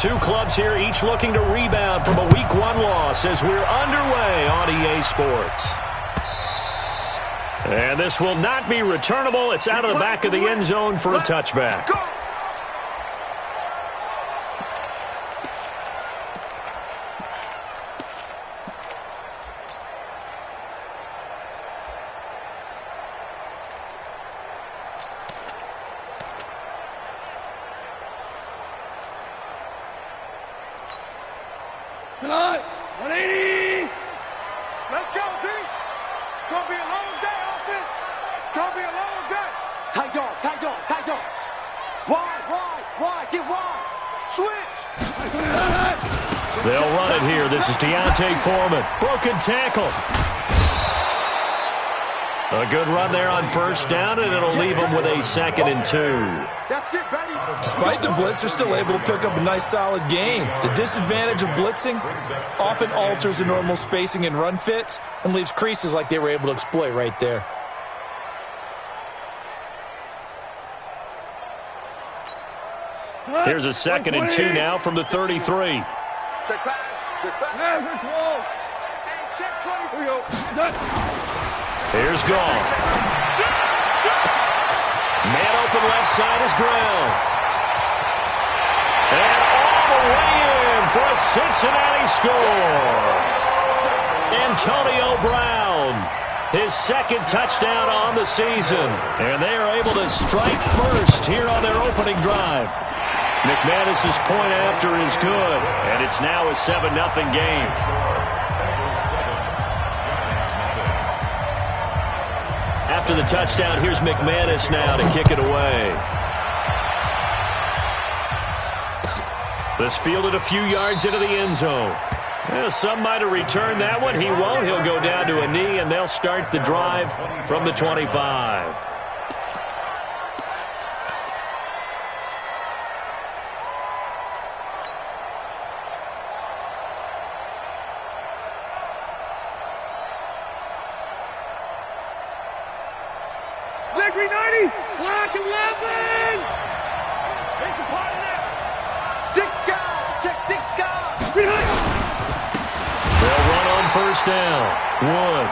two clubs here, each looking to rebound from a Week 1 loss as we're underway on EA Sports. And this will not be returnable. It's out of the back of the end zone for a touchback. Tonight, 180. Let's go, D. It's going to be a long day, offense. It's going to be a long day. Tight yard, tight yard, tight yard. Wide, get wide. Switch. They'll run it here. This is Deontay Foreman. Broken tackle. A good run there on first down, and it'll leave them with a 2nd and 2. That's it, baby. Despite the blitz, they're still able to pick up a nice, solid gain. The disadvantage of blitzing often alters the normal spacing and run fits and leaves creases like they were able to exploit right there. Here's a 2nd and 2 now from the 33. Check pass. Check pass. Check 20. Here we go. Here's Gall. Man open left side is Brown. And all the way in for a Cincinnati score. Antonio Brown, his 2nd touchdown on the season. And they are able to strike first here on their opening drive. McManus's point after is good, and it's now a 7-0 game. After the touchdown, here's McManus now to kick it away. This fielded a few yards into the end zone. Well, some might have returned that one. He won't. He'll go down to a knee, and they'll start the drive from the 25. Black 11! There's a part of that. 6 guys. Check 6 guys. They'll run on first down. Wood.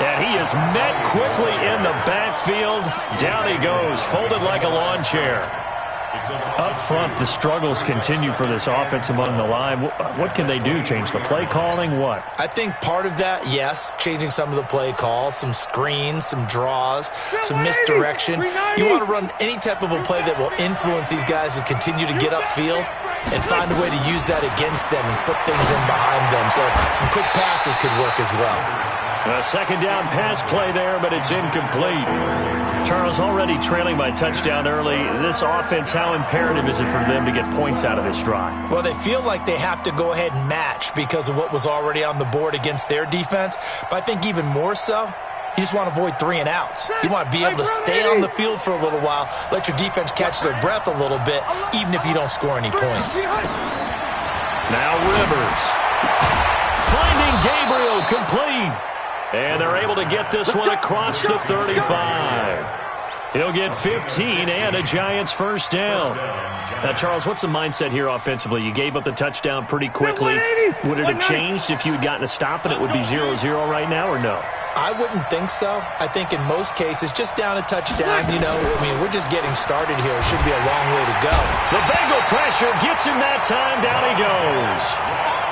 And he is met quickly in the backfield. Down he goes, folded like a lawn chair. Up front, the struggles continue for this offense among the line. What can they do? Change the play calling? What? I think part of that, yes, changing some of the play calls, some screens, some draws, some misdirection. You want to run any type of a play that will influence these guys to continue to get upfield and find a way to use that against them and slip things in behind them. So some quick passes could work as well. A 2nd down pass play there, but it's incomplete. Charles, already trailing by touchdown early. This offense, how imperative is it for them to get points out of this drive? Well, they feel like they have to go ahead and match because of what was already on the board against their defense. But I think even more so, you just want to avoid 3 and outs. You want to be able to stay on the field for a little while, let your defense catch their breath a little bit, even if you don't score any points. Now Rivers. Finding Gabriel complete. And they're able to get this one across the 35. He'll get 15 and a Giants first down. Now, Charles, what's the mindset here offensively? You gave up the touchdown pretty quickly. Would it have changed if you had gotten a stop and it would be 0-0 right now, or no? I wouldn't think so. I think in most cases, just down a touchdown, we're just getting started here. It should be a long way to go. The Bengal pressure gets him that time. Down he goes.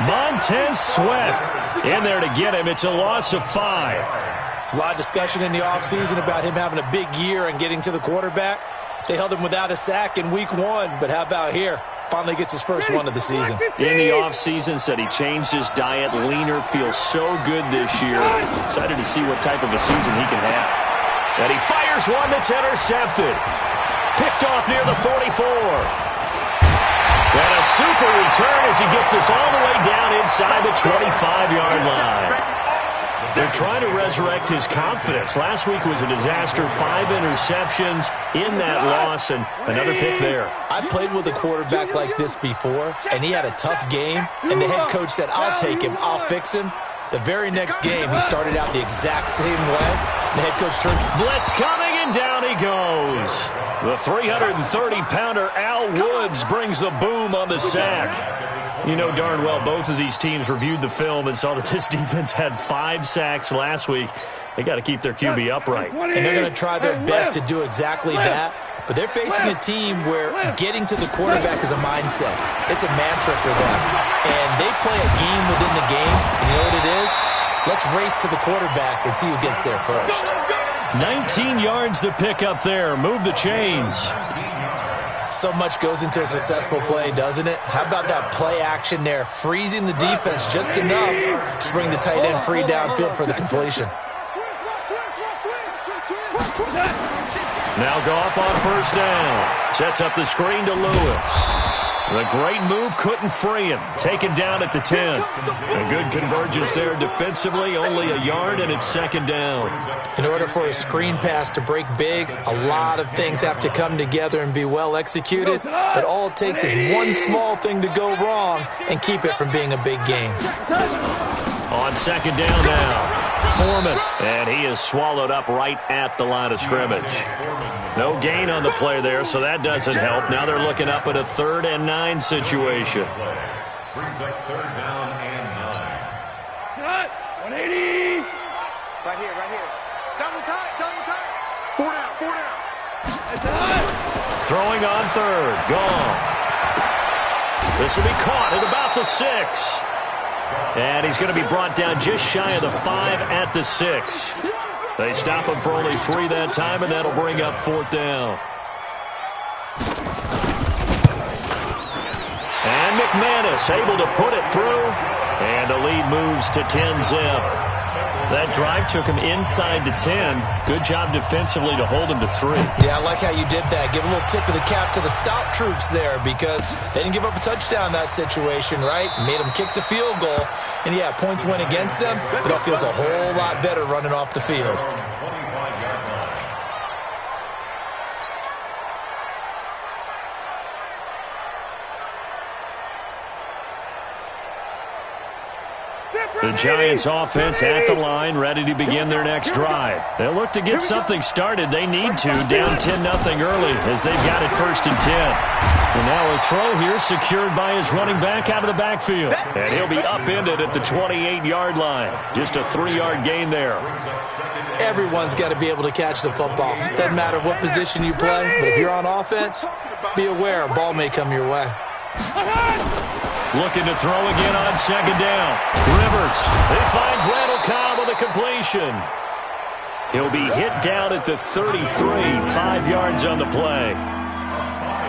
Montez Sweat in there to get him. It's a loss of 5. There's a lot of discussion in the offseason about him having a big year and getting to the quarterback. They held him without a sack in week 1, but how about here? Finally gets his first one of the season. In the offseason, said he changed his diet. Leaner, feels so good this year. Excited to see what type of a season he can have. And he fires one that's intercepted. Picked off near the 44. And a super return as he gets us all the way down inside the 25-yard line. They're trying to resurrect his confidence. Last week was a disaster. 5 interceptions in that loss, and another pick there. I played with a quarterback like this before, and he had a tough game, and the head coach said, I'll take him, I'll fix him. The very next game, he started out the exact same way. The head coach turned. Blitz coming, and down he he goes. The 330-pounder Al Woods brings the boom on the sack. You know darn well both of these teams reviewed the film and saw that this defense had 5 sacks last week. They got to keep their QB upright. And they're going to try their best to do exactly that. But they're facing a team where getting to the quarterback is a mindset. It's a mantra for them. And they play a game within the game. And you know what it is? Let's race to the quarterback and see who gets there first. 19 yards to pick up there. Move the chains. So much goes into a successful play, doesn't it? How about that play action there? Freezing the defense just enough to bring the tight end free downfield for the completion. Now Goff on first down. Sets up the screen to Lewis. The great move couldn't free him. Taken down at the 10. A good convergence there defensively. Only a yard, and it's second down. In order for a screen pass to break big, a lot of things have to come together and be well executed. But all it takes is one small thing to go wrong and keep it from being a big game. On second down now. Foreman, and he is swallowed up right at the line of scrimmage. No gain on the play there, so that doesn't help. Now they're looking up at a 3rd and 9 situation. Brings up 3rd down and 9. 180. Right here. Double tight. 4 down. Throwing on 3rd. Goff. This will be caught at about the 6. And he's going to be brought down just shy of the 5 at the 6. They stop him for only 3 that time, and that'll bring up 4th down. And McManus able to put it through, and the lead moves to 10-zip. That drive took him inside the 10. Good job defensively to hold him to 3. Yeah, I like how you did that. Give a little tip of the cap to the stop troops there because they didn't give up a touchdown in that situation, right? Made them kick the field goal. And, yeah, points went against them, but that feels a whole lot better running off the field. The Giants offense at the line, ready to begin their next drive. They'll look to get something started. They need to, down 10-0 early as they've got it 1st and 10. And now a throw here secured by his running back out of the backfield. And he'll be upended at the 28-yard line. Just a 3-yard gain there. Everyone's got to be able to catch the football. Doesn't matter what position you play, but if you're on offense, be aware a ball may come your way. Looking to throw again on second down. Rivers, he finds Randall Cobb with a completion. He'll be hit down at the 33, 5 yards on the play.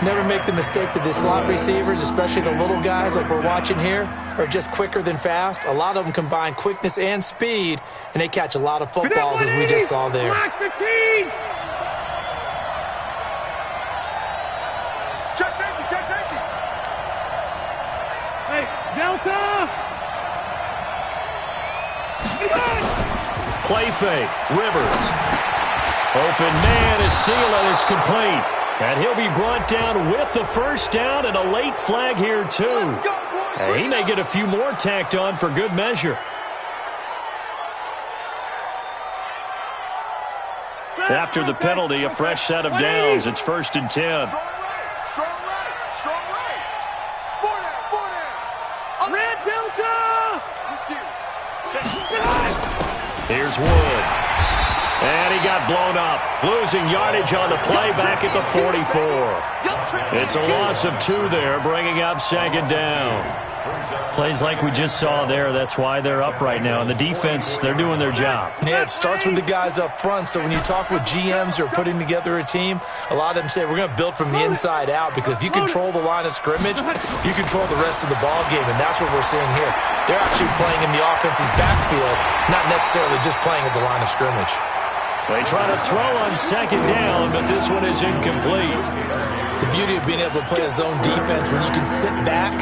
Never make the mistake that the slot receivers, especially the little guys like we're watching here, are just quicker than fast. A lot of them combine quickness and speed, and they catch a lot of footballs as we just saw there. Check safety. Hey, Delta! Play fake. Rivers. Open man is Thielen. It's complete. And he'll be brought down with the first down and a late flag here, too. And he may get a few more tacked on for good measure. After the penalty, a fresh set of downs. It's 1st and 10. Here's Wood. And he got blown up. Losing yardage on the play back at the 44. It's a loss of 2 there, bringing up second down. Plays like we just saw there. That's why they're up right now. And the defense, they're doing their job. Yeah, it starts with the guys up front. So when you talk with GMs who are putting together a team, a lot of them say we're going to build from the inside out because if you control the line of scrimmage, you control the rest of the ball game. And that's what we're seeing here. They're actually playing in the offense's backfield, not necessarily just playing at the line of scrimmage. They try to throw on second down, but this one is incomplete. The beauty of being able to play a zone defense when you can sit back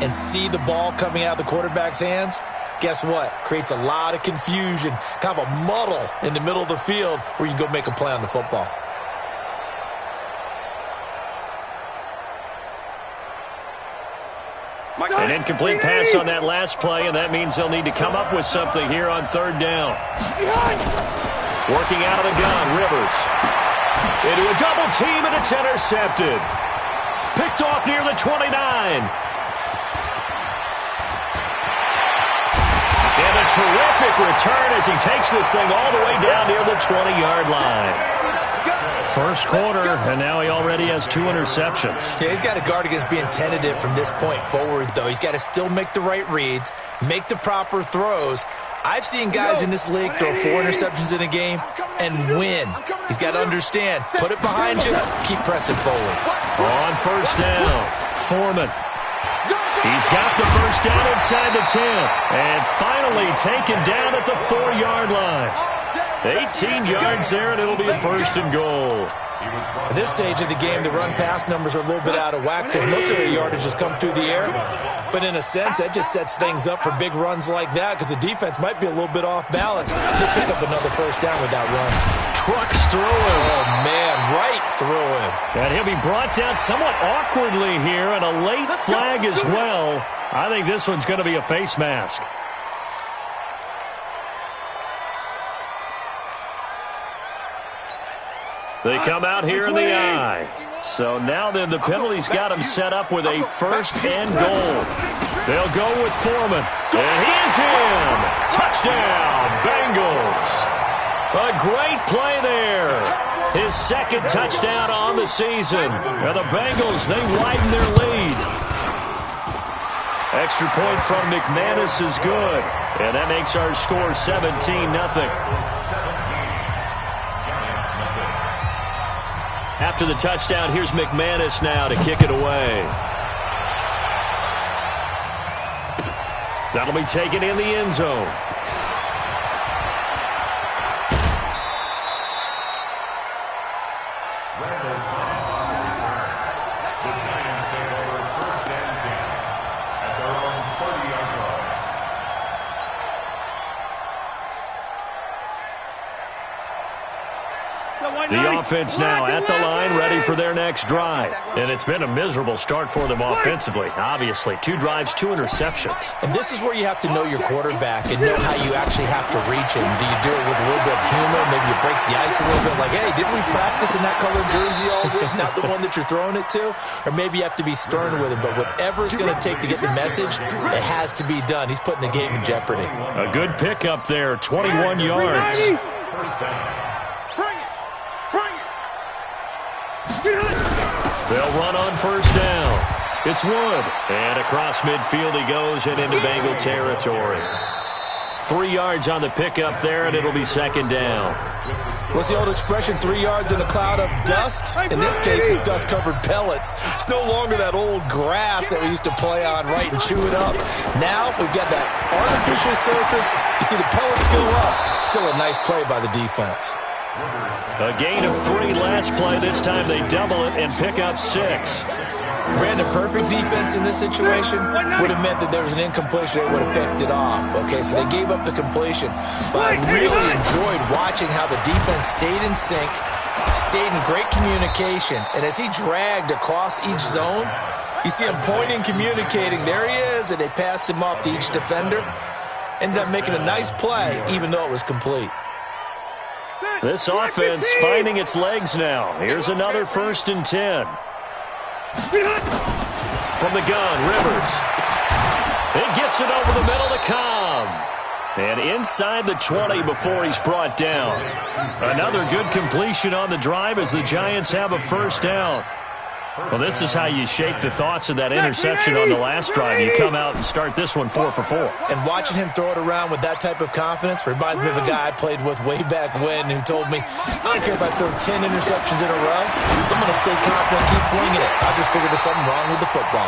and see the ball coming out of the quarterback's hands, guess what? Creates a lot of confusion, kind of a muddle in the middle of the field where you can go make a play on the football. An incomplete pass on that last play, and that means they'll need to come up with something here on 3rd down. Working out of the gun, Rivers. into a double team, and it's intercepted. Picked off near the 29. And a terrific return as he takes this thing all the way down near the 20-yard line. First quarter, and now he already has 2 interceptions. Yeah, he's got to guard against being tentative from this point forward, though. He's got to still make the right reads, make the proper throws. I've seen guys in this league throw 4 interceptions in a game and win. He's got to understand, put it behind you, keep pressing forward. On first down, Foreman. He's got the first down inside the 10, and finally taken down at the 4-yard line. 18 yards there, and it'll be a first and goal. At this stage of the game, the run-pass numbers are a little bit out of whack because most of the yardage has come through the air. But in a sense, that just sets things up for big runs like that because the defense might be a little bit off balance. He'll pick up another first down with that run. Trucks through him. Oh, man, right through him. And he'll be brought down somewhat awkwardly here, and a late flag as well. I think this one's going to be a face mask. They come out here in the eye. So now then the penalty's got him set up with a first and goal. They'll go with Foreman. And he is in. Touchdown, Bengals. A great play there. His second touchdown on the season. And the Bengals, they widen their lead. Extra point from McManus is good. And that makes our score 17-0. After the touchdown, here's McManus now to kick it away. That'll be taken in the end zone. The offense now at the line, ready for their next drive. And it's been a miserable start for them offensively. Obviously, 2 drives, 2 interceptions. And this is where you have to know your quarterback and know how you actually have to reach him. Do you do it with a little bit of humor? Maybe you break the ice a little bit like, hey, didn't we practice in that colored jersey all week? Not the one that you're throwing it to? Or maybe you have to be stern with him. But whatever it's going to take to get the message, it has to be done. He's putting the game in jeopardy. A good pickup there, 21 yards. They'll run on first down. It's Wood. And across midfield he goes and into Bengal territory. 3 yards on the pickup there, and it'll be second down. What's the old expression, 3 yards in a cloud of dust? In this case, it's dust-covered pellets. It's no longer that old grass that we used to play on, right, and chew it up. Now we've got that artificial surface. You see the pellets go up. Still a nice play by the defense. A gain of 3 last play. This time they double it and pick up 6. Ran a perfect defense in this situation. Would have meant that there was an incompletion. They would have picked it off. Okay, so they gave up the completion. But I really enjoyed watching how the defense stayed in sync, stayed in great communication. And as he dragged across each zone, you see him pointing, communicating. There he is, and they passed him off to each defender. Ended up making a nice play, even though it was complete. This offense finding its legs now. Here's another 1st and 10. From the gun, Rivers. He gets it over the middle to Cobb. And inside the 20 before he's brought down. Another good completion on the drive as the Giants have a first down. Well, this is how you shake the thoughts of that interception on the last drive. You come out and start this one 4 for 4. And watching him throw it around with that type of confidence reminds me of a guy I played with way back when who told me, I don't care if I throw 10 interceptions in a row. I'm going to stay confident, keep flinging it. I just figured there's something wrong with the football.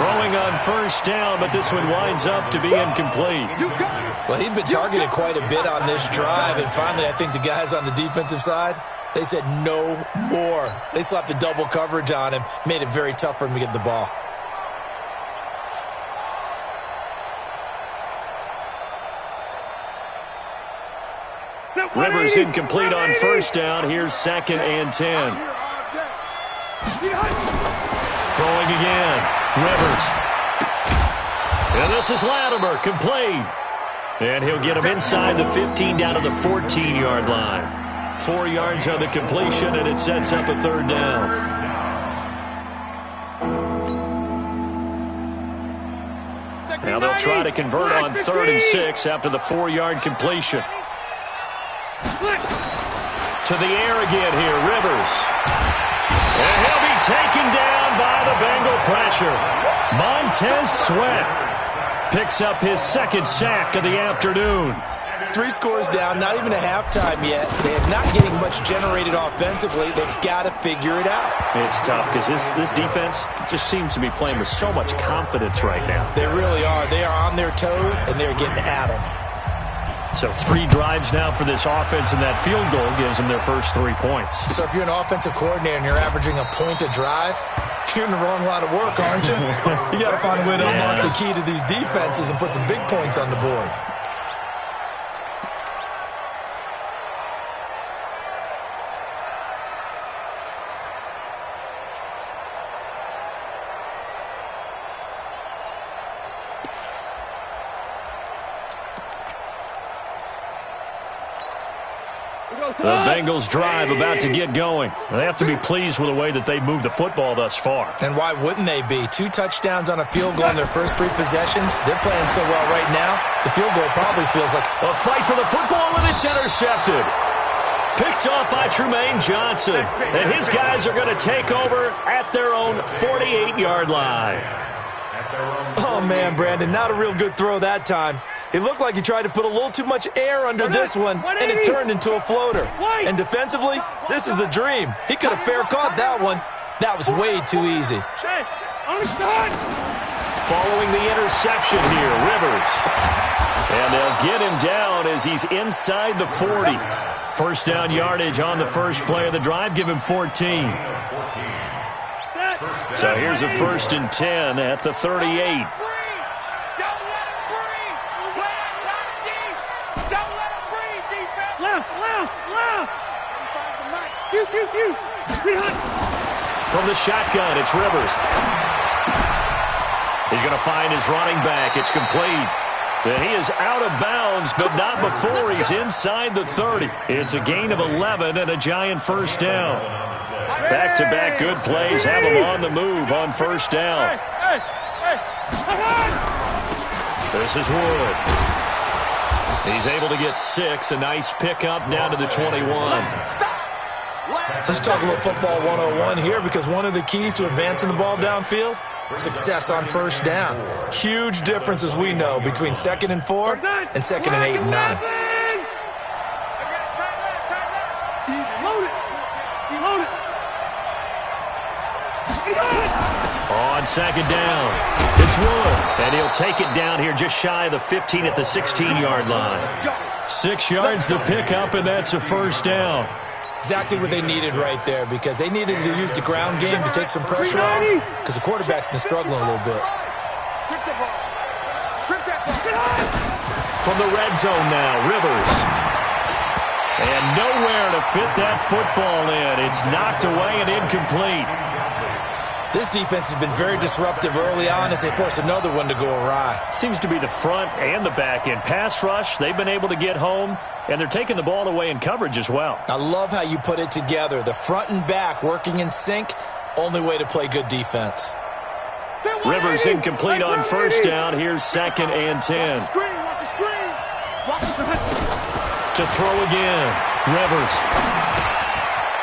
Throwing on first down, but this one winds up to be incomplete. Well, he'd been targeted quite a bit on this drive, and finally I think the guys on the defensive side, they said no more. They slapped the double coverage on him, made it very tough for him to get the ball. Rivers incomplete on first down. Here's 2nd and 10. Throwing again. Rivers. And this is Latimer, complete. And he'll get him inside the 15 down to the 14-yard line. 4 yards on the completion, and it sets up a third down. Now they'll try to convert on 3rd and 6 after the 4-yard completion. To the air again here, Rivers. And he'll be taken down by the Bengal pressure. Montez Sweat picks up his 2nd sack of the afternoon. 3 scores down, not even a halftime yet. They're not getting much generated offensively. They've got to figure it out. It's tough because this defense just seems to be playing with so much confidence right now. They really are. They are on their toes, and they're getting at them. So 3 drives now for this offense, and that field goal gives them their first 3 points. So if you're an offensive coordinator and you're averaging a point a drive, you're in the wrong line of work, aren't you? You got to find a way to unlock the key to these defenses and put some big points on the board. The Bengals drive about to get going. They have to be pleased with the way that they've moved the football thus far. And why wouldn't they be? 2 touchdowns on a field goal in their first 3 possessions. They're playing so well right now, the field goal probably feels like a fight for the football, and it's intercepted. Picked off by Trumaine Johnson. And his guys are going to take over at their own 48-yard line. Oh, man, Brandon, not a real good throw that time. It looked like he tried to put a little too much air under this one, and it turned into a floater. And defensively, this is a dream. He could have fair caught that one. That was way too easy. Following the interception here, Rivers. And they'll get him down as he's inside the 40. First down yardage on the first play of the drive. Give him 14. So here's a 1st and 10 at the 38. From the shotgun, it's Rivers. He's going to find his running back. It's complete. And he is out of bounds, but not before he's inside the 30. It's a gain of 11 and a giant first down. Back-to-back good plays have him on the move on first down. This is Wood. He's able to get 6. A nice pickup down to the 21. Let's talk a little football 101 here, because one of the keys to advancing the ball downfield, success on first down. Huge difference, as we know, between 2nd and 4 and 2nd and 8 and 9. On 2nd down, it's Wood, and he'll take it down here just shy of the 15 at the 16-yard line. 6 yards the pickup, and that's a first down. Exactly what they needed right there, because they needed to use the ground game to take some pressure off, because the quarterback's been struggling a little bit. From the red zone now, Rivers. And nowhere to fit that football in. It's knocked away and incomplete. This defense has been very disruptive early on as they force another one to go awry. Seems to be the front and the back end. Pass rush, they've been able to get home, and they're taking the ball away in coverage as well. I love how you put it together. The front and back working in sync, only way to play good defense. Rivers incomplete on first down. Here's 2nd and 10. To throw again, Rivers.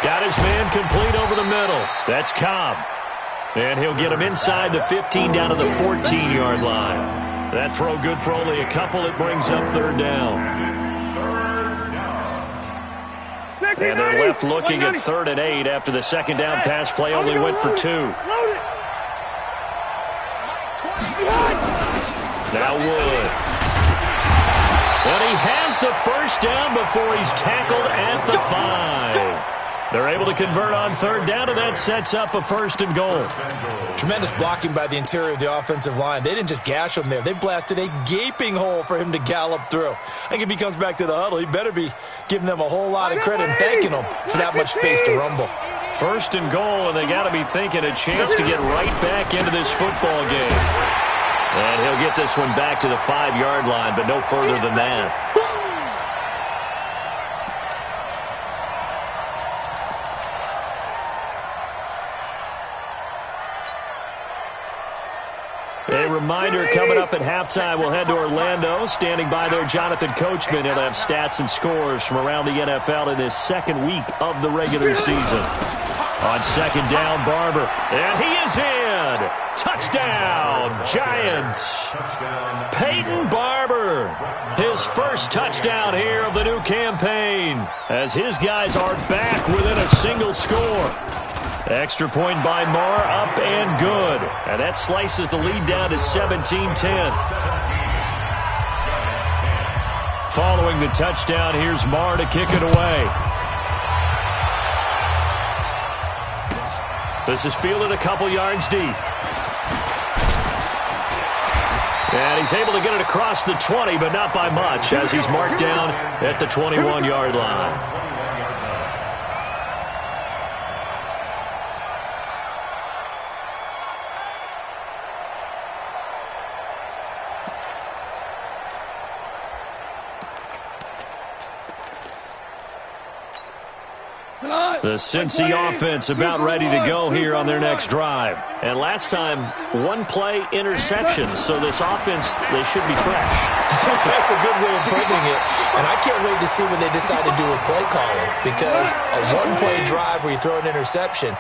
Got his man complete over the middle. That's Cobb. And he'll get him inside the 15 down to the 14-yard line. That throw good for only a couple. It brings up 3rd down. And they're left looking at 3rd and 8 after the 2nd down pass play only went for 2. Now Wood. And he has the first down before he's tackled at the 5. They're able to convert on 3rd down, and that sets up a 1st and goal. Tremendous blocking by the interior of the offensive line. They didn't just gash him there. They blasted a gaping hole for him to gallop through. I think if he comes back to the huddle, he better be giving them a whole lot of credit and thanking them for that much space to rumble. 1st and goal, and they got to be thinking a chance to get right back into this football game. And he'll get this one back to the 5-yard line, but no further than that. A reminder, coming up at halftime, we'll head to Orlando. Standing by there, Jonathan Coachman. He'll have stats and scores from around the NFL in this second week of the regular season. On second down, Barber. And he is in. Touchdown, Giants. Peyton Barber. His first touchdown here of the new campaign, as his guys are back within a single score. Extra point by Marr, up and good. And that slices the lead down to 17-10. Following the touchdown, here's Marr to kick it away. This is fielded a couple yards deep. And he's able to get it across the 20, but not by much, as he's marked down at the 21-yard line. The Cincy offense about ready to go here on their next drive. And last time, one-play interception. So this offense, they should be fresh. That's a good way of putting it. And I can't wait to see what they decide to do with play calling. Because a one-play drive where you throw an interception,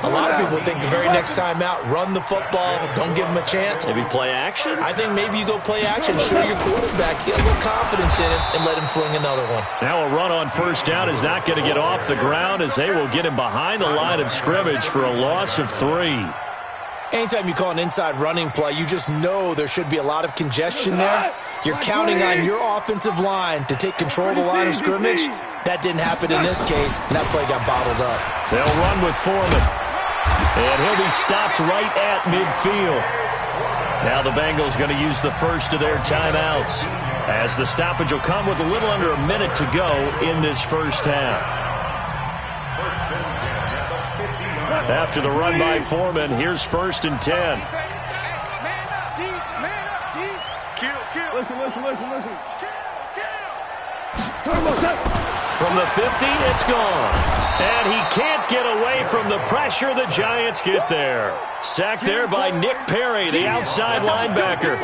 a lot of people think the very next time out, run the football, don't give them a chance. Maybe play action? I think maybe you go play action, show your quarterback, get a little confidence in him, and let him fling another one. Now a run on first down is not going to get off the ground, as they will get him behind the line of scrimmage for a loss of 3. Anytime you call an inside running play, you just know there should be a lot of congestion there. You're counting on your offensive line to take control of the line of scrimmage. That didn't happen in this case, and that play got bottled up. They'll run with Foreman. And he'll be stopped right at midfield. Now the Bengals going to use the first of their timeouts, as the stoppage will come with a little under a minute to go in this first half. After the run by Foreman, here's 1st and 10. Man up, D. Man up, D. Kill. Listen. From the 50, it's gone. And he can't get away from the pressure. The Giants get there. Sacked there by Nick Perry, the outside linebacker.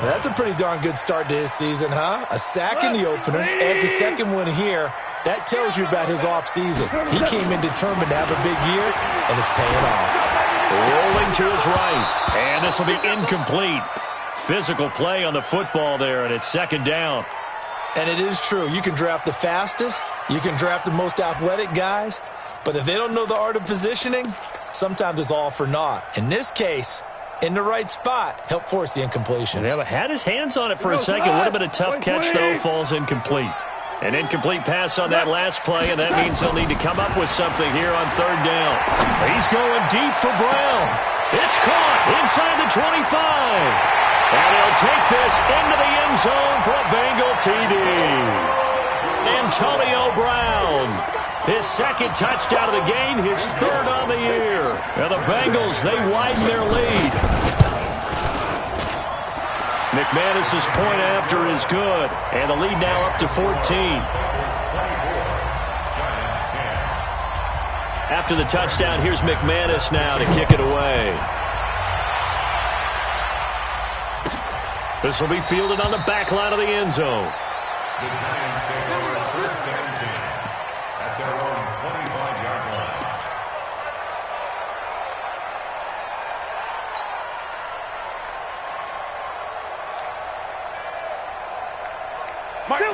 That's a pretty darn good start to his season, huh? A sack in the opener, adds a second one here. That tells you about his offseason. He came in determined to have a big year, and it's paying off. Rolling to his right, and this will be incomplete. Physical play on the football there, and it's second down. And it is true. You can draft the fastest. You can draft the most athletic guys. But if they don't know the art of positioning, sometimes it's all for naught. In this case, in the right spot, help force the incompletion. Yeah, had his hands on it for a second. Would have been a tough catch, though. Falls incomplete. An incomplete pass on that last play, and that means they'll need to come up with something here on third down. He's going deep for Brown. It's caught inside the 25. And he'll take this into the end zone for a Bengal TD. Antonio Brown, his second touchdown of the game, his third on the year. And the Bengals, they widen their lead. McManus's point after is good, and the lead now up to 14. After the touchdown, here's McManus now to kick it away. This will be fielded on the back line of the end zone. The Giants take over first and 10 at their own 25-yard line.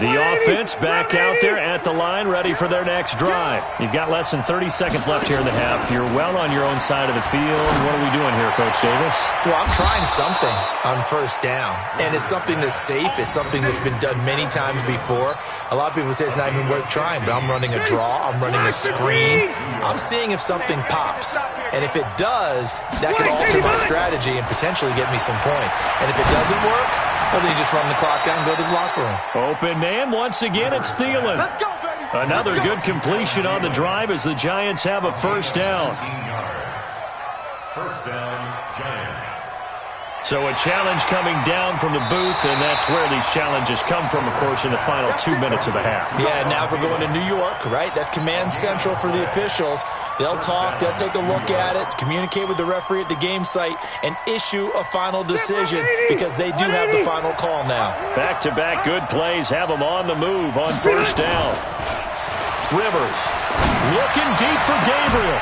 The offense back out there at the line, ready for their next drive. You've got less than 30 seconds left here in the half. You're well on your own side of the field. What are we doing here, Coach Davis? Well, I'm trying something on first down, and it's something that's safe. It's something that's been done many times before. A lot of people say it's not even worth trying, but I'm running a draw. I'm running a screen. I'm seeing if something pops, and if it does, that could alter my strategy and potentially get me some points. And if it doesn't work, well, then you just run the clock down and go to the locker room. Open man, once again, it's Thielen. Let's go, baby. Another good completion on the drive as the Giants have a first down. 15 yards. First down, Giants. So a challenge coming down from the booth, and that's where these challenges come from, of course, in the final 2 minutes of the half. Yeah, now we're going to New York, right? That's command central for the officials. They'll talk, they'll take a look at it, communicate with the referee at the game site, and issue a final decision because they do have the final call now. Back-to-back good plays have them on the move on first down. Rivers looking deep for Gabriel.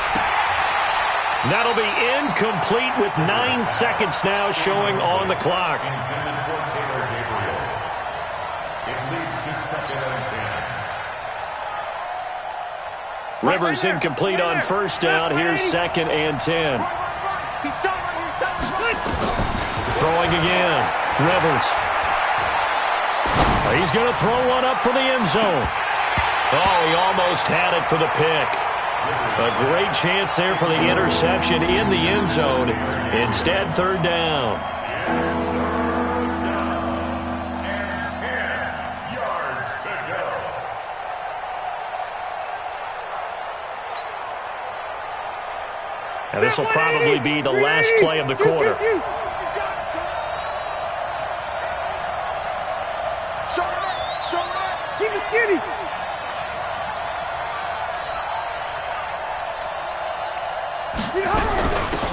That'll be incomplete with 9 seconds now showing on the clock. Intended for Taylor Gabriel. It leads to 2nd and 10. Rivers incomplete on first down. Here's 2nd and 10. Throwing again. Rivers. He's going to throw one up for the end zone. Oh, he almost had it for the pick. A great chance there for the interception in the end zone. Instead, 3rd down. And 10 yards to go. Now, this will probably be the last play of the quarter.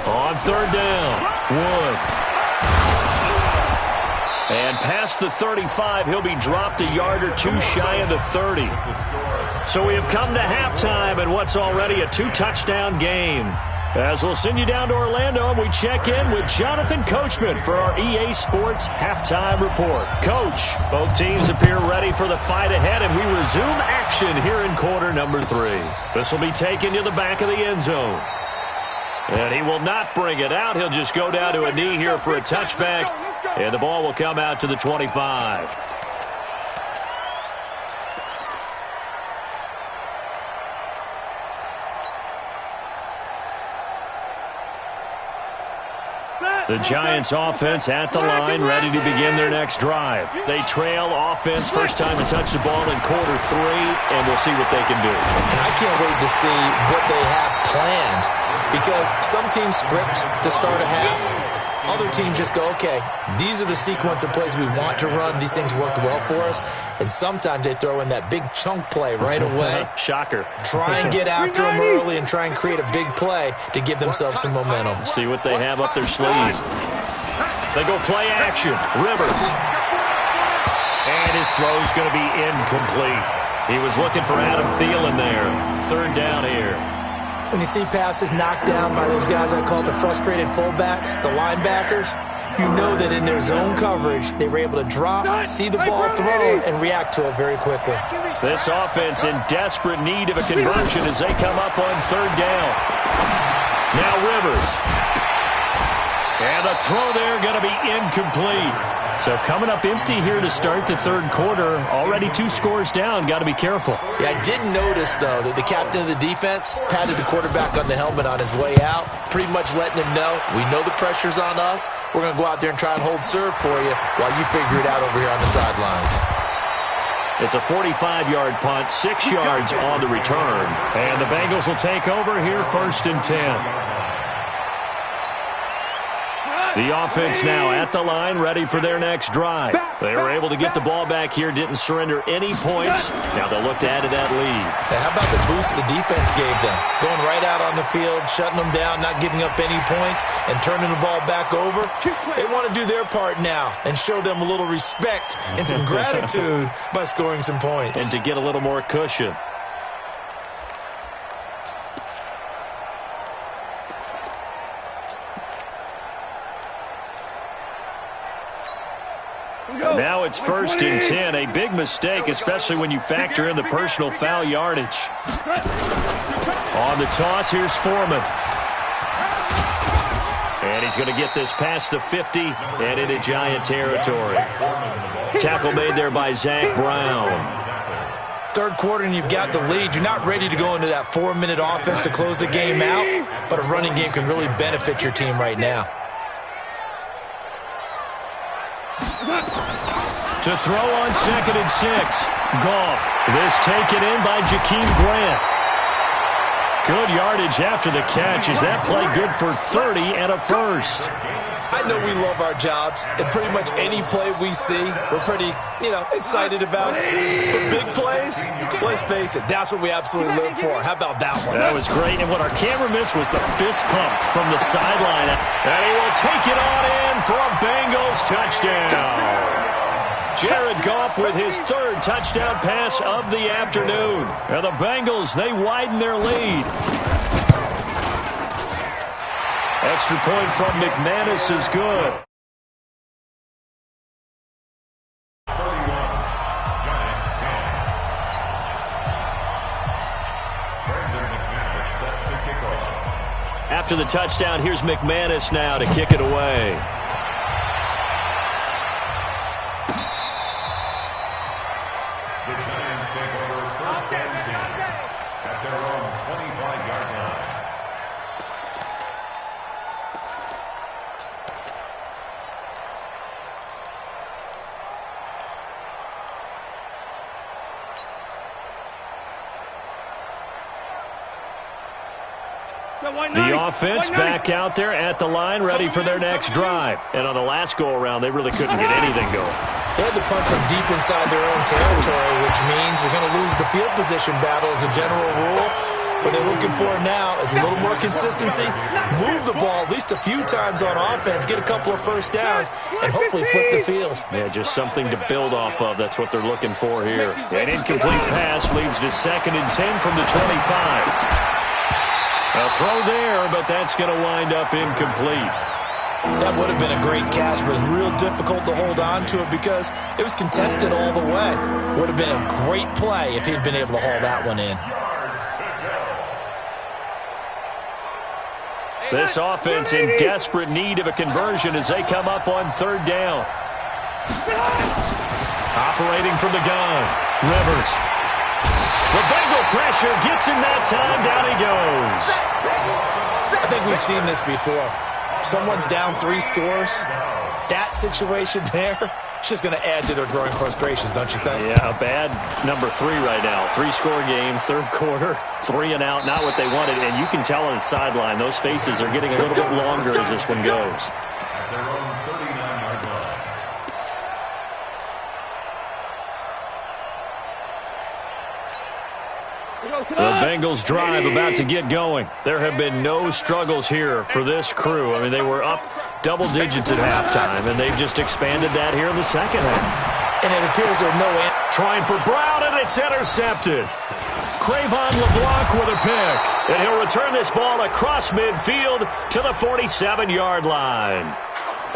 On 3rd down, Wood. And past the 35, he'll be dropped a yard or two shy of the 30. So we have come to halftime in what's already a 2-touchdown game. As we'll send you down to Orlando, and we check in with Jonathan Coachman for our EA Sports Halftime Report. Coach, both teams appear ready for the fight ahead, and we resume action here in quarter number 3. This will be taken to the back of the end zone. And he will not bring it out. He'll just go down to a knee here for a touchback, and the ball will come out to the 25. The Giants offense at the line, ready to begin their next drive. They trail offense, first time to touch the ball in quarter 3, and we'll see what they can do. And I can't wait to see what they have planned, because some teams script to start a half. Other teams just go, okay, these are the sequence of plays we want to run. These things worked well for us. And sometimes they throw in that big chunk play right away. Shocker. Try and get after them early and try and create a big play to give themselves some momentum. See what they have up their sleeve. They go play action. Rivers. And his throw's going to be incomplete. He was looking for Adam Thielen there. 3rd down here. When you see passes knocked down by those guys I call the frustrated fullbacks, the linebackers, you know that in their zone coverage, they were able to drop, see the ball thrown, and react to it very quickly. This offense in desperate need of a conversion as they come up on 3rd down. Now Rivers. And the throw there going to be incomplete. So coming up empty here to start the 3rd quarter. Already 2 scores down. Got to be careful. Yeah, I did notice, though, that the captain of the defense patted the quarterback on the helmet on his way out, pretty much letting him know, we know the pressure's on us. We're going to go out there and try and hold serve for you while you figure it out over here on the sidelines. It's a 45-yard punt, 6 yards on the return. And the Bengals will take over here 1st and 10. The offense now at the line, ready for their next drive. They were able to get the ball back here, didn't surrender any points. Now they'll look to add to that lead. Now, how about the boost the defense gave them? Going right out on the field, shutting them down, not giving up any points, and turning the ball back over. They want to do their part now and show them a little respect and some gratitude by scoring some points. And to get a little more cushion. Now it's 1st and 10. A big mistake, especially when you factor in the personal foul yardage. On the toss, here's Foreman. And he's going to get this past the 50 and into Giant territory. Tackle made there by Zach Brown. 3rd quarter and you've got the lead. You're not ready to go into that 4-minute offense to close the game out, but a running game can really benefit your team right now. To throw on 2nd and 6. Goff. This taken in by Jakeem Grant. Good yardage after the catch. Is that play good for 30 and a first? I know we love our jobs, and pretty much any play we see, we're pretty, excited about. But big plays, let's face it, that's what we absolutely live for. How about that one? That was great, and what our camera missed was the fist pump from the sideline. And he will take it on in for a Bengals touchdown. Jared Goff with his third touchdown pass of the afternoon. And the Bengals, they widen their lead. Extra point from McManus is good. 31, Giants 10. Brandon McManus set to kick off. After the touchdown, here's McManus now to kick it away. The Giants take over first and 10 at their own 25-yard line. The offense back out there at the line, ready for their next drive. And on the last go-around, they really couldn't get anything going. They had to punt from deep inside their own territory, which means you're going to lose the field position battle as a general rule. What they're looking for now is a little more consistency, move the ball at least a few times on offense, get a couple of first downs, and hopefully flip the field. Yeah, just something to build off of. That's what they're looking for here. An incomplete pass leads to 2nd and 10 from the 25. A throw there, but that's going to wind up incomplete. That would have been a great catch, but it was real difficult to hold on to it because it was contested all the way. Would have been a great play if he'd been able to haul that one in. This offense in desperate need of a conversion as they come up on 3rd down. Operating from the gun, Rivers. The Bengal pressure gets him that time. Down he goes. I think we've seen this before. Someone's down 3 scores. That situation there, it's just going to add to their growing frustrations, don't you think? Yeah, a bad number 3 right now. 3-score game, 3rd quarter, 3 and out, not what they wanted. And you can tell on the sideline, those faces are getting a little bit longer as this one goes. At their own 39-yard line. The Bengals drive about to get going. There have been no struggles here for this crew. I mean, they were up double digits at halftime, and they've just expanded that here in the second half. And it appears there's no end. Trying for Brown, and it's intercepted. Cravon LeBlanc with a pick. And he'll return this ball across midfield to the 47-yard line.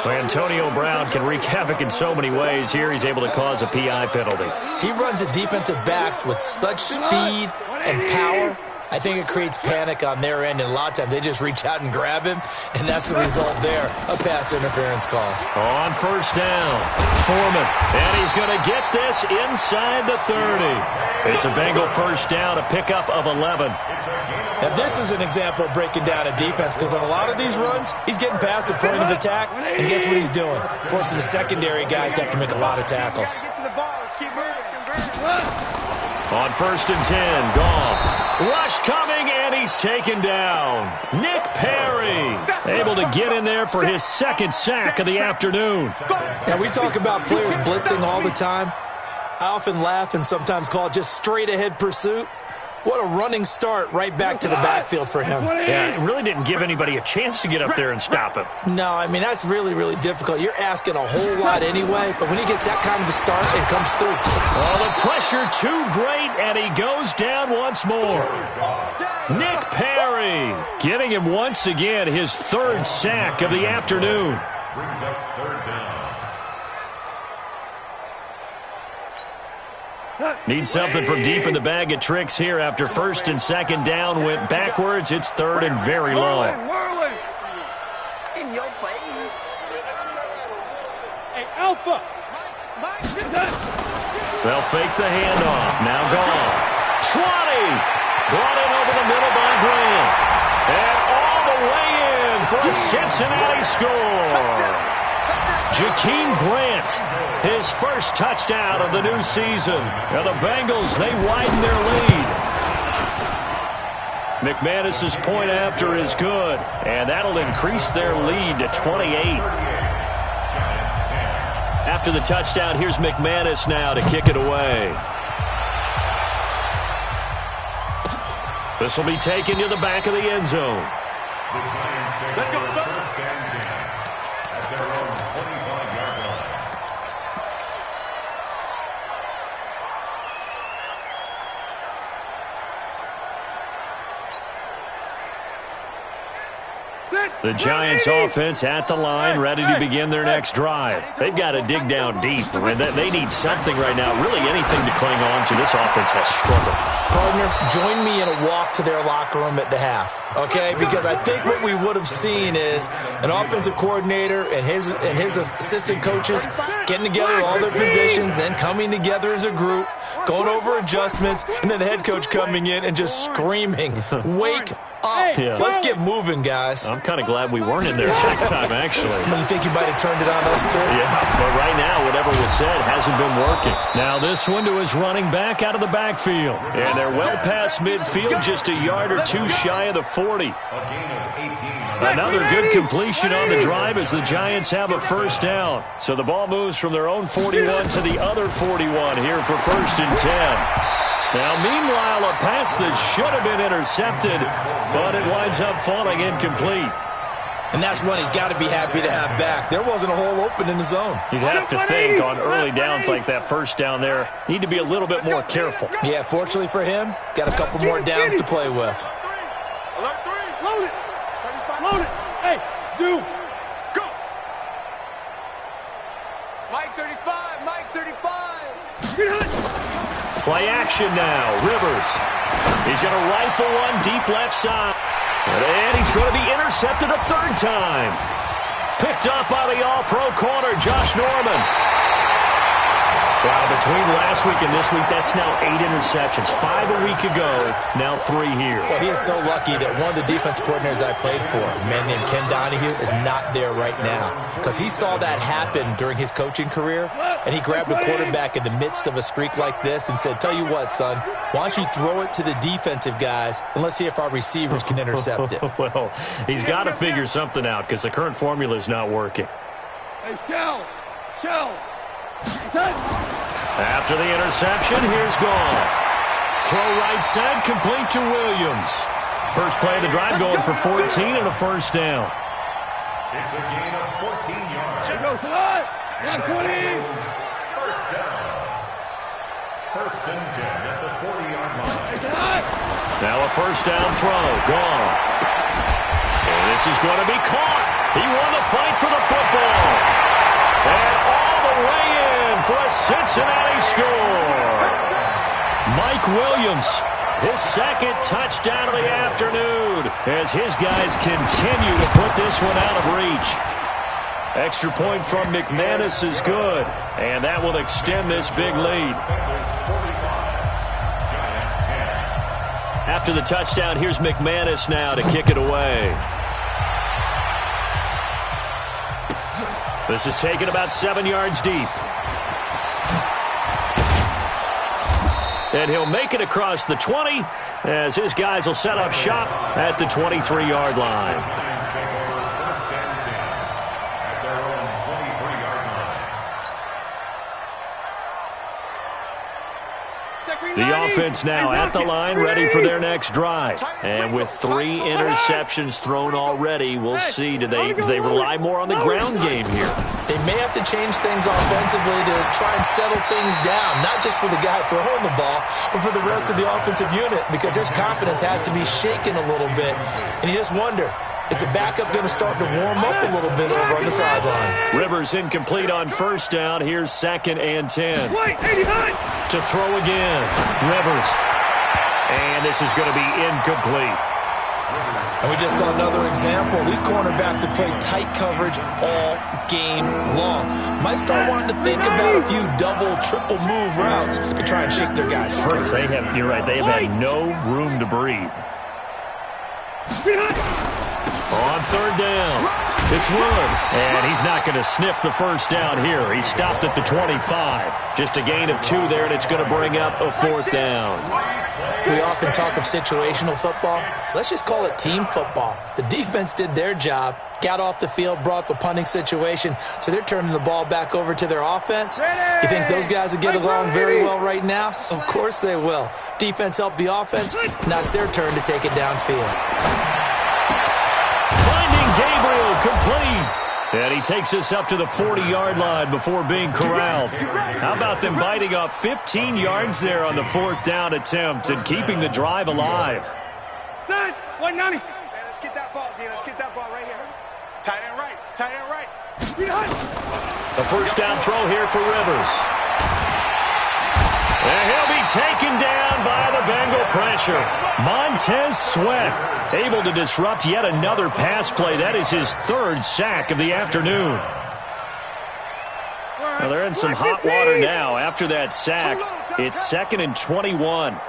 Antonio Brown can wreak havoc in so many ways. Here he's able to cause a PI penalty. He runs at defensive backs with such speed and power. I think it creates panic on their end, and a lot of times they just reach out and grab him, and that's the result there, a pass interference call. On 1st down, Foreman, and he's going to get this inside the 30. It's a Bengal 1st down, a pickup of 11. Now, this is an example of breaking down a defense because on a lot of these runs, he's getting past the point of attack, and guess what he's doing? Forcing the secondary guys to have to make a lot of tackles. On 1st and 10, Goff. Rush coming, and he's taken down. Nick Perry able to get in there for his 2nd sack of the afternoon. Now, we talk about players blitzing all the time. I often laugh and sometimes call it just straight-ahead pursuit. What a running start right back to the backfield for him. Yeah, it really didn't give anybody a chance to get up there and stop him. No, I mean, that's really, really difficult. You're asking a whole lot anyway, but when he gets that kind of a start, it comes through. Oh, the pressure too great, and he goes down once more. Nick Perry getting him once again, his 3rd sack of the afternoon. Brings up 3rd down. Need something from deep in the bag of tricks here after 1st and 2nd down went backwards. It's 3rd and very long. In your face. Hey, Alpha. They'll fake the handoff. Now Goff. 20. Brought in over the middle by Grant. And all the way in for a Cincinnati score. Jakeem Grant, his 1st touchdown of the new season. And the Bengals, they widen their lead. McManus's point after is good, and that'll increase their lead to 28. After the touchdown, here's McManus now to kick it away. This will be taken to the back of the end zone. Let's go, first and 10 at their own 25-yard line. The Giants offense at the line, ready to begin their next drive. They've got to dig down deep. I mean, they need something right now, really anything to cling on to. This offense has struggled. Partner, join me in a walk to their locker room at the half, okay? Because I think what we would have seen is an offensive coordinator and his assistant coaches getting together with all their positions, then coming together as a group, going over adjustments, and then the head coach coming in and just screaming, "Wake up. Yeah. Let's get moving, guys." I'm kind of glad we weren't in there at that time, actually. You think you might have turned it on us, too? Yeah, but right now, whatever was said hasn't been working. Now this one to his running back out of the backfield. And they're well past midfield, just a yard or two shy of the 40. Another good completion on the drive as the Giants have a first down. So the ball moves from their own 41 to the other 41 here for first and 10. Now, meanwhile, a pass that should have been intercepted, but it winds up falling incomplete. And that's one he's got to be happy to have back. There wasn't a hole open in the zone. You'd have to think on early downs like that first down there, need to be a little bit more careful. Yeah, fortunately for him, got a couple more downs to play with. Alert 3. Load it. Load it. Hey, Zoo. Go. Mike 35. Mike 35. Play action now. Rivers. He's going to rifle one deep left side. And he's going to be intercepted a third time. Picked up by the all-pro corner, Josh Norman. Wow, between last week and this week, that's now 8 interceptions. 5 a week ago, now 3 here. Well, he is so lucky that one of the defense coordinators I played for, a man named Ken Donahue, is not there right now. Because he saw that happen during his coaching career, and he grabbed a quarterback in the midst of a streak like this and said, "Tell you what, son, why don't you throw it to the defensive guys, and let's see if our receivers can intercept it." Well, he's got to figure something out because the current formula is not working. Hey, Shell. After the interception, here's Goff. Throw right side, complete to Williams. First play of the drive going for 14 and a first down. It's a gain of 14 yards. Check goes tonight. Block 20. First down. First and 10 at the 40-yard line. Now a first down throw. Goff. And this is going to be caught. He won the fight for the football. And all the way in for a Cincinnati score. Mike Williams, his second touchdown of the afternoon as his guys continue to put this one out of reach. Extra point from McManus is good, and that will extend this big lead. After the touchdown, here's McManus now to kick it away. This is taken about 7 yards deep. And he'll make it across the 20 as his guys will set up shop at the 23-yard line. The offense now at the line, ready for their next drive. And with 3 interceptions thrown already, we'll see, do they rely more on the ground game here? They may have to change things offensively to try and settle things down, not just for the guy throwing the ball, but for the rest of the offensive unit, because their confidence has to be shaken a little bit. And you just wonder, is the backup going to start to warm up a little bit over on the sideline? Rivers incomplete on first down. Here's 2nd and 10. To throw again. Rivers. And this is going to be incomplete. And we just saw another example. These cornerbacks have played tight coverage all game long. Might start wanting to think about a few double, triple move routes to try and shake their guys free. You're right. They have had no room to breathe. On third down, it's Wood, and he's not going to sniff the first down here. He stopped at the 25. Just a gain of 2 there, and it's going to bring up a 4th down. We often talk of situational football. Let's just call it team football. The defense did their job, got off the field, brought the punting situation, so they're turning the ball back over to their offense. You think those guys will get along very well right now? Of course they will. Defense helped the offense. Now it's their turn to take it downfield. Finding Gabriel complete. And he takes us up to the 40-yard line before being corralled. How about them biting off 15 yards there on the 4th down attempt and keeping the drive alive? Son, 190. Man, let's get that ball, D. Let's get that ball right here. Tight end right. Tight end right. A first down throw here for Rivers. And he'll be taken down by the Bengal pressure. Montez Sweat able to disrupt yet another pass play. That is his 3rd sack of the afternoon. Well, they're in some hot water now. After that sack, it's 2nd and 21. To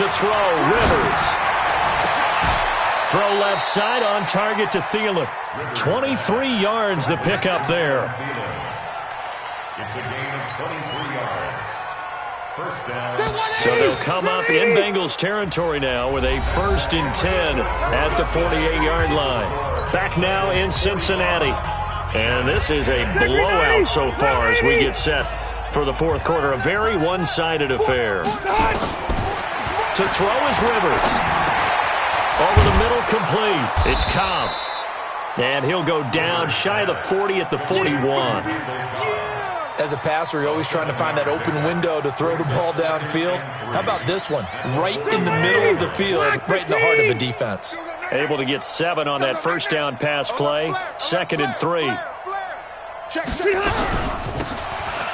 throw, Rivers. Throw left side on target to Thielen. 23 yards the pickup there. It's a gain of 23 yards. First down. So they'll come up in Bengals territory now with a 1st and 10 at the 48-yard line. Back now in Cincinnati. And this is a blowout so far as we get set for the 4th quarter. A very one-sided affair. To throw is Rivers. Over the middle, complete. It's Cobb. And he'll go down shy of the 40 at the 41. As a passer, you're always trying to find that open window to throw the ball downfield. How about this one? Right in the middle of the field, right in the heart of the defense. Able to get 7 on that first down pass play. 2nd and 3.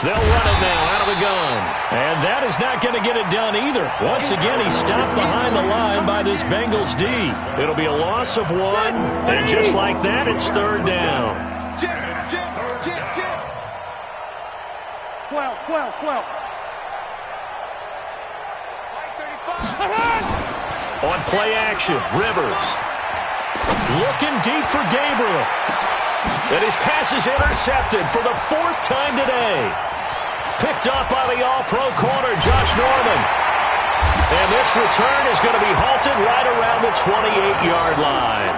They'll run it now out of the gun. And that is not going to get it done either. Once again, he's stopped behind the line by this Bengals D. It'll be a loss of 1. And just like that, it's 3rd down. 12. On play action, Rivers. Looking deep for Gabriel. And his pass is intercepted for the 4th time today. Picked up by the all-pro corner, Josh Norman. And this return is going to be halted right around the 28-yard line.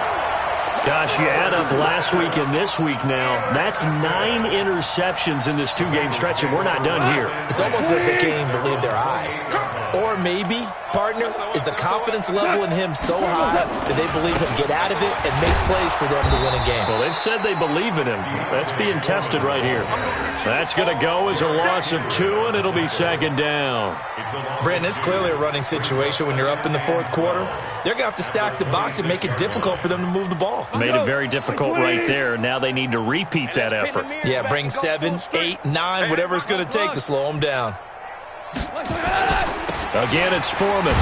Gosh, you add up last week and this week now, that's 9 interceptions in this 2-game stretch, and we're not done here. It's almost like they can't even believe their eyes. Or maybe, partner, is the confidence level in him so high that they believe he'll get out of it and make plays for them to win a game. Well, they've said they believe in him. That's being tested right here. That's going to go as a loss of 2, and it'll be 2nd down. Brandon, it's clearly a running situation when you're up in the 4th quarter. They're going to have to stack the box and make it difficult for them to move the ball. Made it very difficult right there. Now they need to repeat that effort. Yeah, bring 7, 8, 9, whatever it's going to take to slow them down. Again, it's Foreman.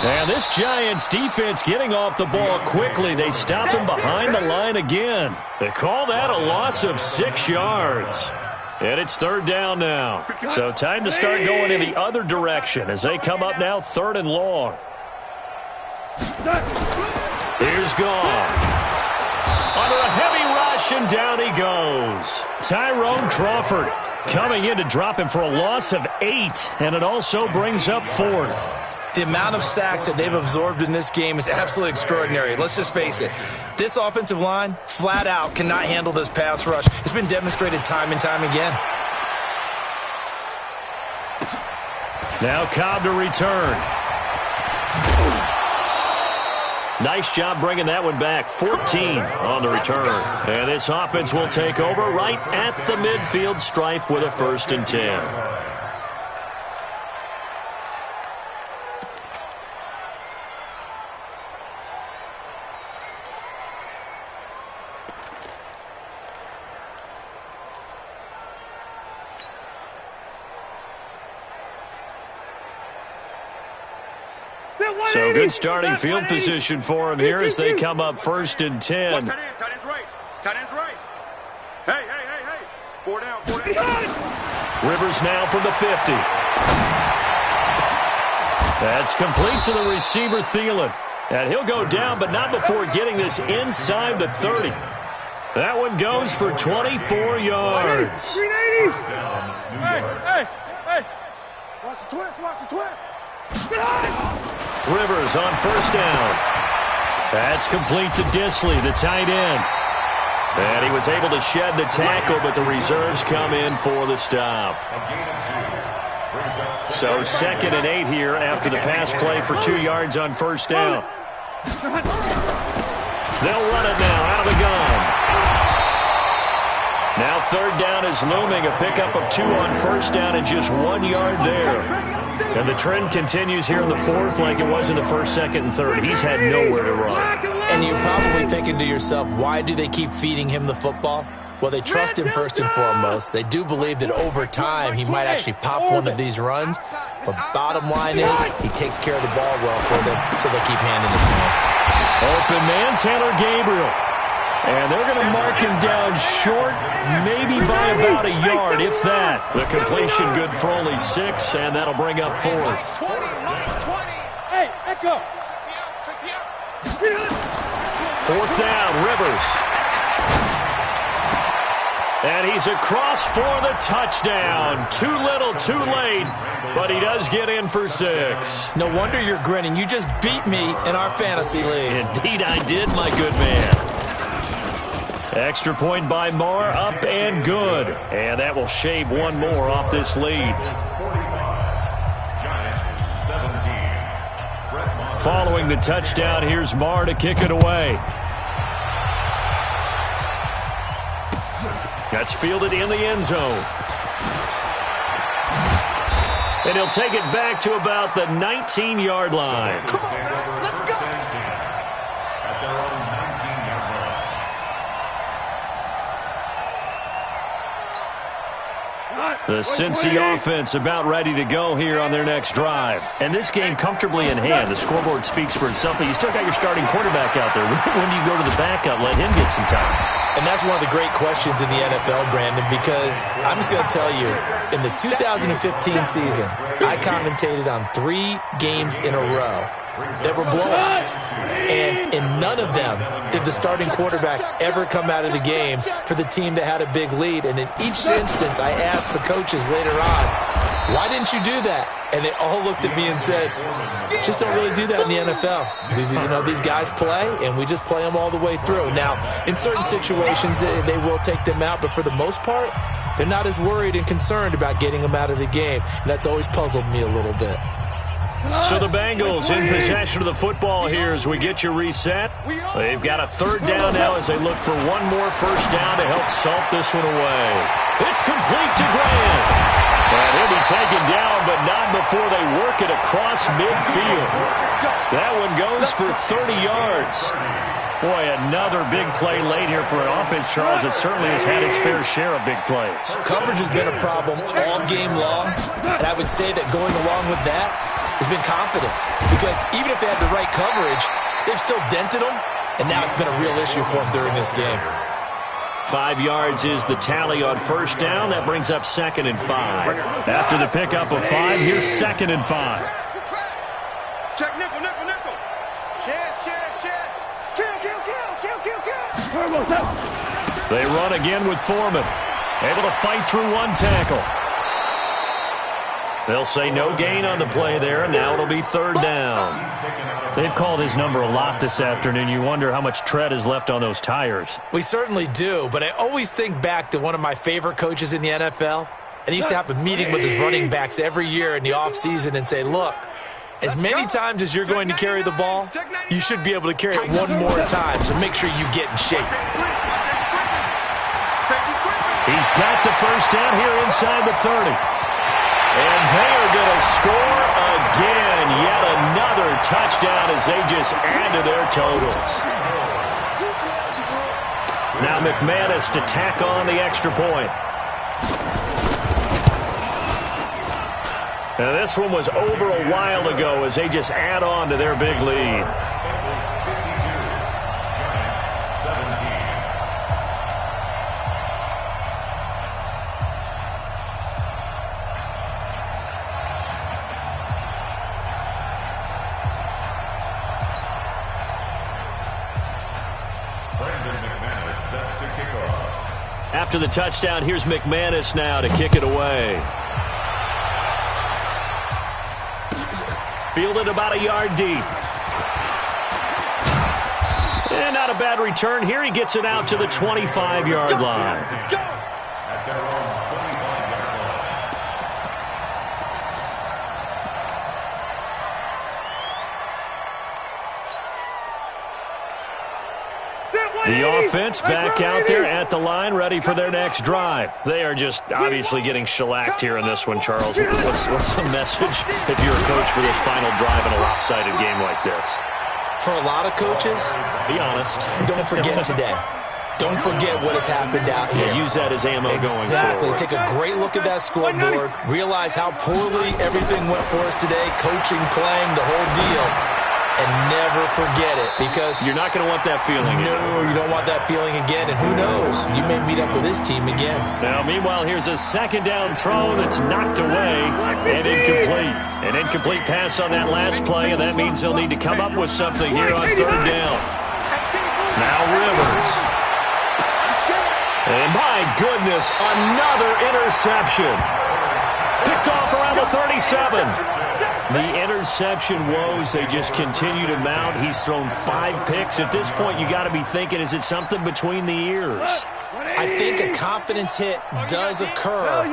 And this Giants defense getting off the ball quickly. They stop him behind the line again. They call that a loss of 6 yards. And it's 3rd down now. So time to start going in the other direction as they come up now 3rd and long. Here's Gone. Under a heavy rush, and down he goes. Tyrone Crawford coming in to drop him for a loss of 8, and it also brings up 4th. The amount of sacks that they've absorbed in this game is absolutely extraordinary. Let's just face it. This offensive line, flat out, cannot handle this pass rush. It's been demonstrated time and time again. Now Cobb to return. Nice job bringing that one back. 14 on the return. And this offense will take over right at the midfield stripe with a 1st and 10. So good starting field position for him here as they come up 1st and 10. Tight end's right. Tight end's right. Hey. 4 down. Rivers now from the 50. That's complete to the receiver, Thielen. And he'll go down, but not before getting this inside the 30. That one goes for 24 yards. 380. Hey. Watch the twist, watch the twist. Rivers on first down. That's complete to Disley, the tight end. And he was able to shed the tackle, but the reserves come in for the stop. So 2nd and 8 here after the pass play for 2 yards on first down. They'll run it now out of the gun. Now 3rd down is looming, a pickup of 2 on first down and just 1 yard there. And the trend continues here in the 4th like it was in the 1st, 2nd, and 3rd. He's had nowhere to run. And you're probably thinking to yourself, why do they keep feeding him the football? Well, they trust him first and foremost. They do believe that over time he might actually pop one of these runs. But bottom line is he takes care of the ball well for them, so they'll keep handing it to him. Open man, Taylor Gabriel. And they're going to mark him down short, maybe by about a yard, if that. The completion good for only 6, and that'll bring up 4th. Hey, echo. 4th down, Rivers. And he's across for the touchdown. Too little, too late, but he does get in for 6. No wonder you're grinning. You just beat me in our fantasy league. Indeed I did, my good man. Extra point by Marr, up and good. And that will shave 1 more off this lead. Following the touchdown, here's Marr to kick it away. That's fielded in the end zone. And he'll take it back to about the 19-yard line. Come on, man. Let's go. The Cincy offense about ready to go here on their next drive. And this game comfortably in hand. The scoreboard speaks for itself, but you still got your starting quarterback out there. When do you go to the backup? Let him get some time. And that's one of the great questions in the NFL, Brandon, because I'm just going to tell you, in the 2015 season, I commentated on 3 games in a row that were blowouts. And in none of them did the starting quarterback ever come out of the game for the team that had a big lead. And in each instance, I asked the coaches later on, why didn't you do that? And they all looked at me and said, just don't really do that in the NFL. These guys play, and we just play them all the way through. Now, in certain situations, they will take them out, but for the most part, they're not as worried and concerned about getting them out of the game. And that's always puzzled me a little bit. So the Bengals in possession of the football here as we get you reset. They've got a 3rd down now as they look for 1 more first down to help salt this one away. It's complete to Graham. And he'll be taken down, but not before they work it across midfield. That one goes for 30 yards. Boy, another big play late here for an offense, Charles, that certainly has had its fair share of big plays. Coverage has been a problem all game long, and I would say that going along with that has been confidence. Because even if they had the right coverage, they've still dented them, and now it's been a real issue for them during this game. 5 yards is the tally on first down. That brings up 2nd and 5. After the pickup of 5, here's 2nd and 5. Check nickel, nickel, nickel. Chance. Kill. They run again with Foreman. Able to fight through 1 tackle. They'll say no gain on the play there, and now it'll be 3rd down. They've called his number a lot this afternoon. You wonder how much tread is left on those tires. We certainly do, but I always think back to one of my favorite coaches in the NFL, and he used to have a meeting with his running backs every year in the offseason and say, look, as many times as you're going to carry the ball, you should be able to carry it 1 more time, so make sure you get in shape. He's got the first down here inside the 30. And they are going to score again. Yet another touchdown as they just add to their totals. Now McManus to tack on the extra point. Now this one was over a while ago as they just add on to their big lead. After the touchdown, here's McManus now to kick it away. Fielded about a yard deep. And not a bad return here. He gets it out to the 25-yard line. Let's go. At their own 25-yard line. The offense back out there at the line, ready for their next drive. They are just obviously getting shellacked here in this one, Charles. What's the message if you're a coach for this final drive in a lopsided game like this? For a lot of coaches, Be honest. don't forget today. Don't forget what has happened out here. Yeah, use that as ammo going Exactly. forward. Take a great look at that scoreboard. Realize how poorly everything went for us today. Coaching, playing, the whole deal. And never forget it, because You're not going to want that feeling. no, you don't want that feeling again. And who knows? You may meet up with this team again. Now, meanwhile, here's a second down throw that's knocked away and incomplete. An incomplete pass on that last play, and that means they'll need to come up with something here on third down. Now Rivers. And my goodness, another interception. Picked off around the 37. The interception woes, they just continue to mount. He's thrown 5 picks. At this point, you got to be thinking, is it something between the ears? I think a confidence hit does occur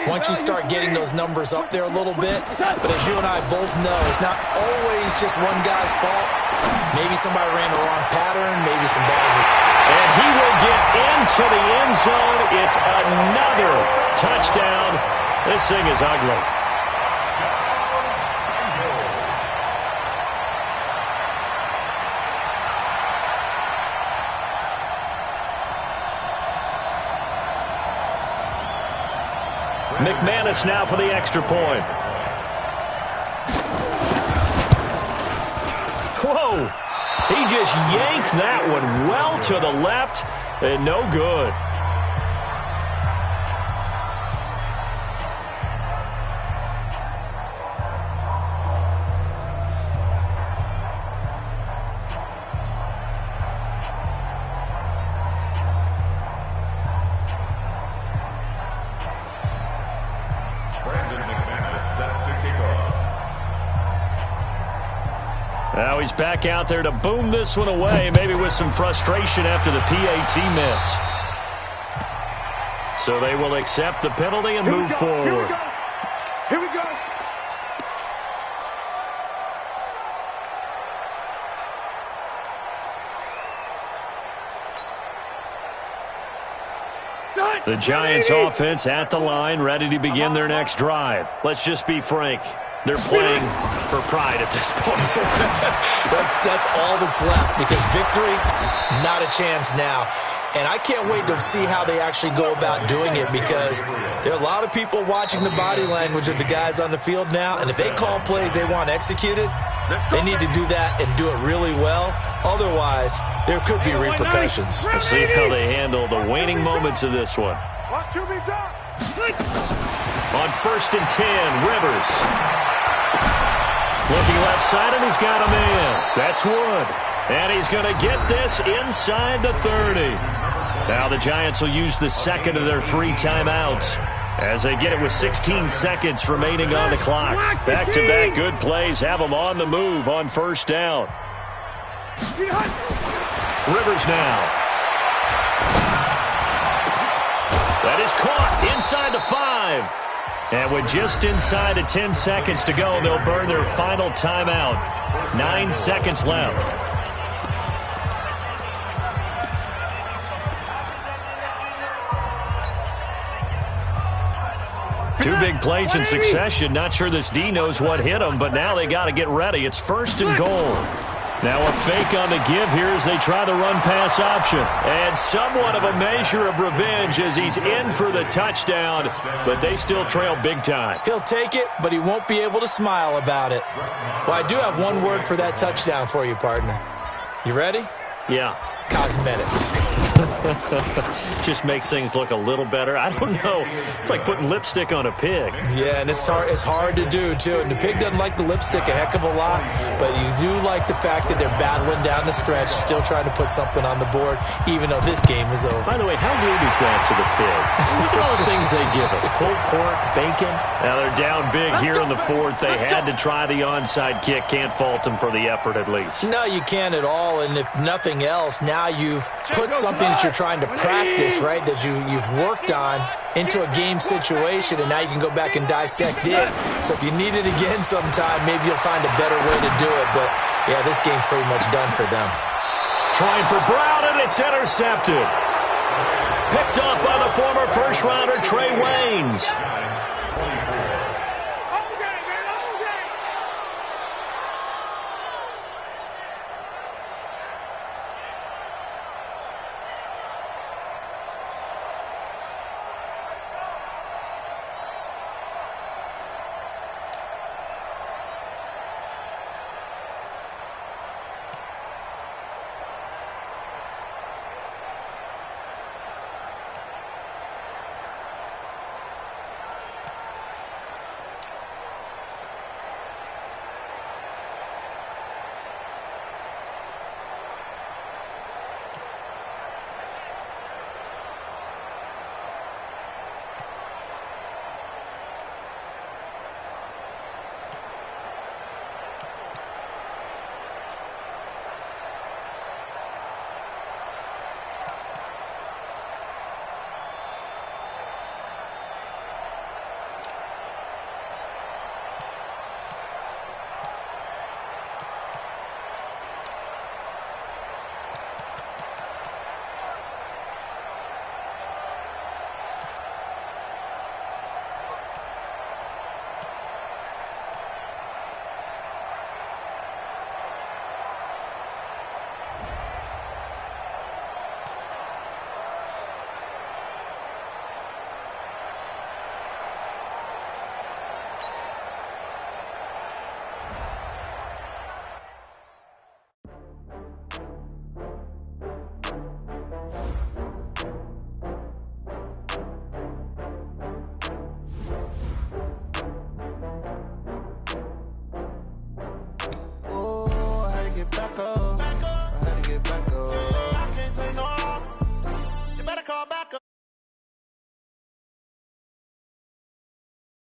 once you start getting those numbers up there a little bit. But as you and I both know, it's not always just one guy's fault. Maybe somebody ran the wrong pattern. Maybe some balls were... And he will get into the end zone. It's another touchdown. This thing is ugly. McManus now for the extra point. Whoa! He just yanked that one well to the left, and no good. Now he's back out there to boom this one away, maybe with some frustration after the PAT miss. So they will accept the penalty and move forward. Here we go. The Giants offense at the line, ready to begin their next drive. Let's just be frank. They're playing for pride at this point. That's all that's left, because victory, not a chance now. And I can't wait to see how they actually go about doing it, because there are a lot of people watching the body language of the guys on the field now, and if they call plays they want executed, they need to do that and do it really well. Otherwise, there could be repercussions. We'll see how they handle the waning moments of this one. Watch QB drop. On 1st and 10, Rivers. Looking left side, and he's got a man. That's Wood. And he's going to get this inside the 30. Now the Giants will use the second of their 3 timeouts as they get it with 16 seconds remaining on the clock. Back-to-back good plays have them on the move on 1st down. Rivers now. That is caught inside the 5. And with just inside of 10 seconds to go, they'll burn their final timeout. 9 seconds left. Two big plays in succession. Not sure this D knows what hit him, but now they got to get ready. It's 1st and goal. Now a fake on the give here as they try the run-pass option. And somewhat of a measure of revenge as he's in for the touchdown, but they still trail big time. He'll take it, but he won't be able to smile about it. Well, I do have one word for that touchdown for you, partner. You ready? Yeah. Cosmetics. Just makes things look a little better. I don't know. It's like putting lipstick on a pig. Yeah, and it's hard to do, too. And the pig doesn't like the lipstick a heck of a lot, but you do like the fact that they're battling down the stretch, still trying to put something on the board, even though this game is over. By the way, how rude is that to the pig? Look at all the things they give us. Pulled pork, bacon. Now they're down big here in the fourth. They had to try the onside kick. Can't fault them for the effort, at least. No, you can't at all. And if nothing else, now you've put something that you're trying to practice, right, that you've worked on into a game situation, and now you can go back and dissect it. So if you need it again sometime, maybe you'll find a better way to do it. But, yeah, this game's pretty much done for them. Trying for Brown, and it's intercepted. Picked up by the former first-rounder Trey Waynes.